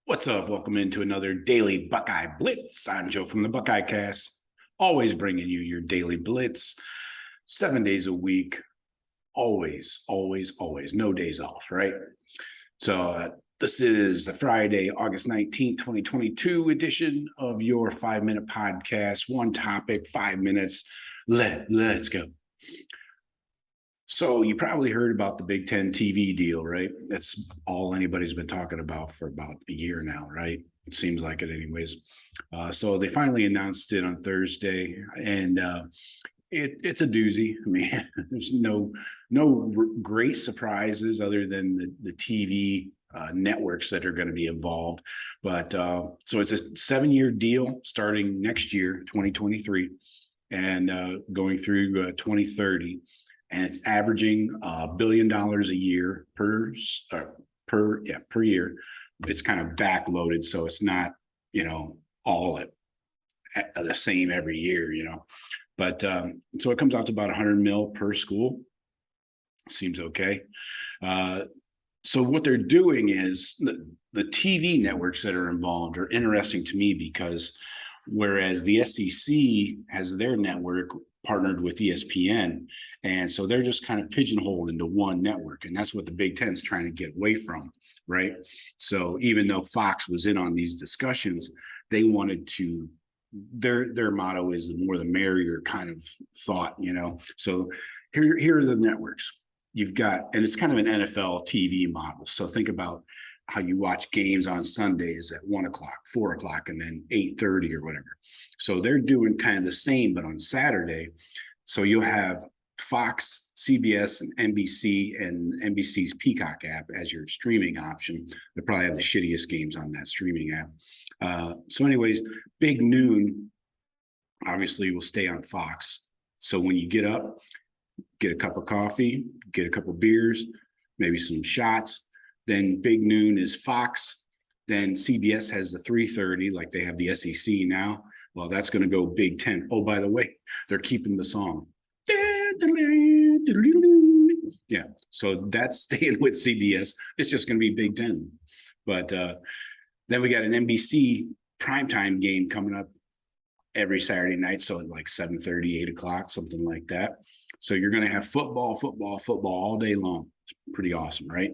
What's up? Welcome into another daily Buckeye Blitz. I'm Joe from the Buckeye Cast, always bringing you your daily blitz, 7 days a week, always, always, always, no days off, right? So this is the Friday, August 19th, 2022 edition of your 5-minute podcast. One topic, 5 minutes. Let's go. So you probably heard about the Big Ten TV deal, right? That's all anybody's been talking about for about a year now, right? It seems like it anyways. So they finally announced it on Thursday, and it's a doozy. I mean, there's no great surprises other than the TV networks that are going to be involved. But so it's a 7-year deal starting next year, 2023, and going through 2030. And it's averaging $1 billion a year per year. It's kind of backloaded, so it's not all at the same every year, But so it comes out to about 100 mil per school. Seems okay. So what they're doing is the TV networks that are involved are interesting to me because whereas the SEC has their network partnered with ESPN, and so they're just kind of pigeonholed into one network, and that's what the Big Ten is trying to get away from, right? So even though Fox was in on these discussions, they wanted to. Their motto is the more the merrier kind of thought, So here are the networks you've got, and it's kind of an NFL TV model. So think about how you watch games on Sundays at 1 o'clock, 4 o'clock, and then 8:30 or whatever. So they're doing kind of the same, but on Saturday. So you'll have Fox, CBS, and NBC, and NBC's Peacock app as your streaming option. They probably have the shittiest games on that streaming app. So anyways, Big Noon obviously will stay on Fox. So when you get up, get a cup of coffee, get a couple beers, maybe some shots. Then Big Noon is Fox. Then CBS has the 3:30, like they have the SEC now. Well, that's going to go Big Ten. Oh, by the way, they're keeping the song. Yeah, so that's staying with CBS. It's just going to be Big Ten. But then we got an NBC primetime game coming up every Saturday night. So like 7:30, 8 o'clock, something like that. So you're going to have football all day long. It's pretty awesome, right?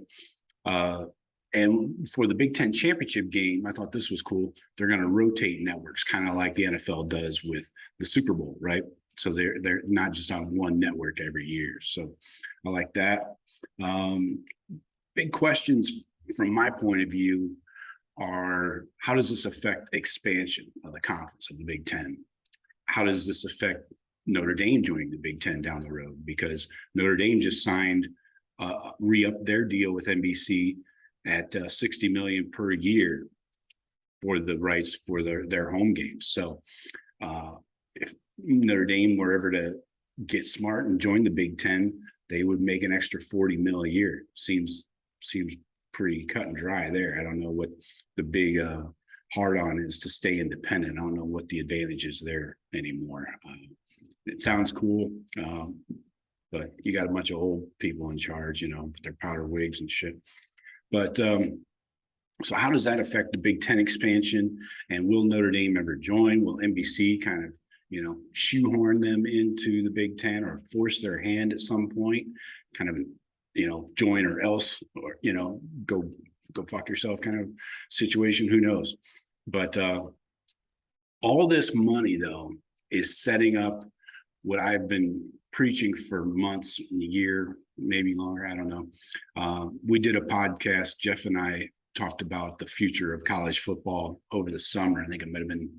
And for the Big Ten championship game, I thought this was cool. They're going to rotate networks, kind of like the NFL does with the Super Bowl, right? So they're not just on one network every year. So I like that. Big questions from my point of view are, how does this affect expansion of the conference of the Big Ten? How does this affect Notre Dame joining the Big Ten down the road? Because Notre Dame just signed re-up their deal with NBC at $60 million per year for the rights for their home games. So if Notre Dame were ever to get smart and join the Big Ten, they would make an extra $40 million a year. Seems pretty cut and dry there. I don't know what the big hard on is to stay independent. I don't know what the advantage is there anymore. It sounds cool. But you got a bunch of old people in charge, with their powder wigs and shit. But so how does that affect the Big Ten expansion? And will Notre Dame ever join? Will NBC kind of, shoehorn them into the Big Ten or force their hand at some point? Kind of, join or else, or go fuck yourself kind of situation. Who knows? But all this money though is setting up what I've been preaching for months, a year, maybe longer. I don't know. We did a podcast. Jeff and I talked about the future of college football over the summer. I think it might have been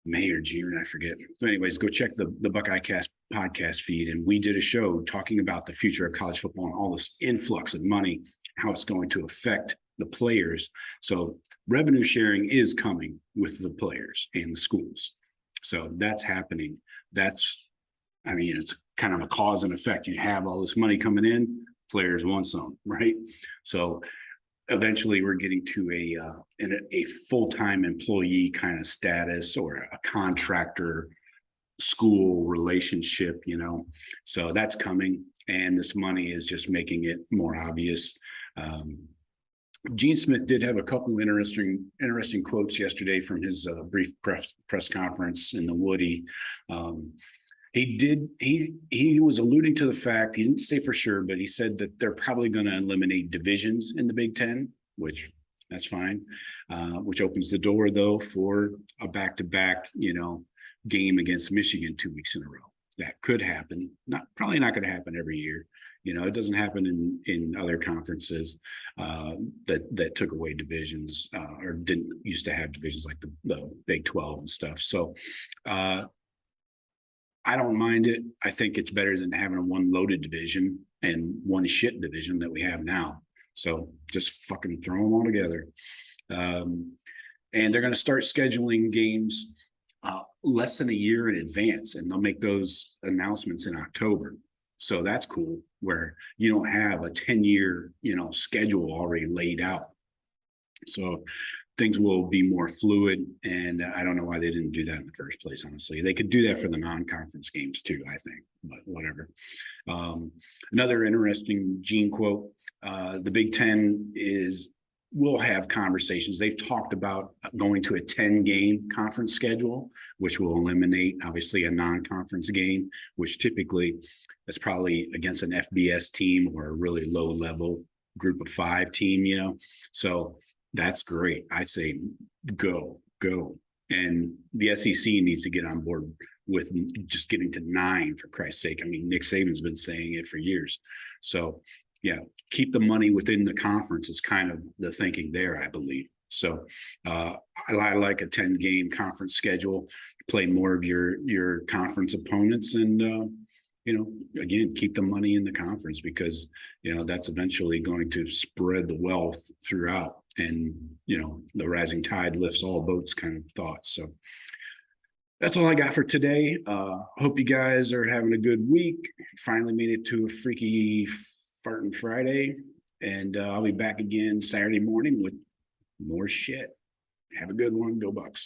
May or June, I forget. So anyways, go check the Buckeye Cast podcast feed. And we did a show talking about the future of college football and all this influx of money, how it's going to affect the players. So revenue sharing is coming with the players and the schools. So that's happening. It's kind of a cause and effect. You have all this money coming in, players want some, right? So eventually we're getting to a full-time employee kind of status, or a contractor school relationship, So that's coming, and this money is just making it more obvious. Gene Smith did have a couple interesting quotes yesterday from his brief press conference in the Woody. He was alluding to the fact, he didn't say for sure, but he said that they're probably going to eliminate divisions in the Big Ten, which that's fine, which opens the door though for a back-to-back, game against Michigan 2 weeks in a row. That could happen. Probably not going to happen every year. It doesn't happen in other conferences that took away divisions or didn't used to have divisions like the Big 12 and stuff. So I don't mind it. I think it's better than having a one loaded division and one shit division that we have now. So just fucking throw them all together. And they're going to start scheduling games less than a year in advance, and they'll make those announcements in October. So that's cool, where you don't have a 10-year, schedule already laid out. So things will be more fluid, and I don't know why they didn't do that in the first place, honestly. They could do that for the non-conference games too, I think, but whatever. Another interesting Gene quote, the Big Ten will have conversations. They've talked about going to a 10-game conference schedule, which will eliminate, obviously, a non-conference game, which typically is probably against an FBS team or a really low-level group of 5 team, So that's great. I say go. And the SEC needs to get on board with just getting to 9, for Christ's sake. I mean, Nick Saban's been saying it for years. So, yeah, keep the money within the conference is kind of the thinking there, I believe. So I like a 10-game conference schedule, play more of your conference opponents, and again, keep the money in the conference, because that's eventually going to spread the wealth throughout, and the rising tide lifts all boats kind of thoughts. So that's all I got for today. Hope you guys are having a good week. Finally made it to a freaky farting Friday, and I'll be back again Saturday morning with more shit. Have a good one. Go Bucks.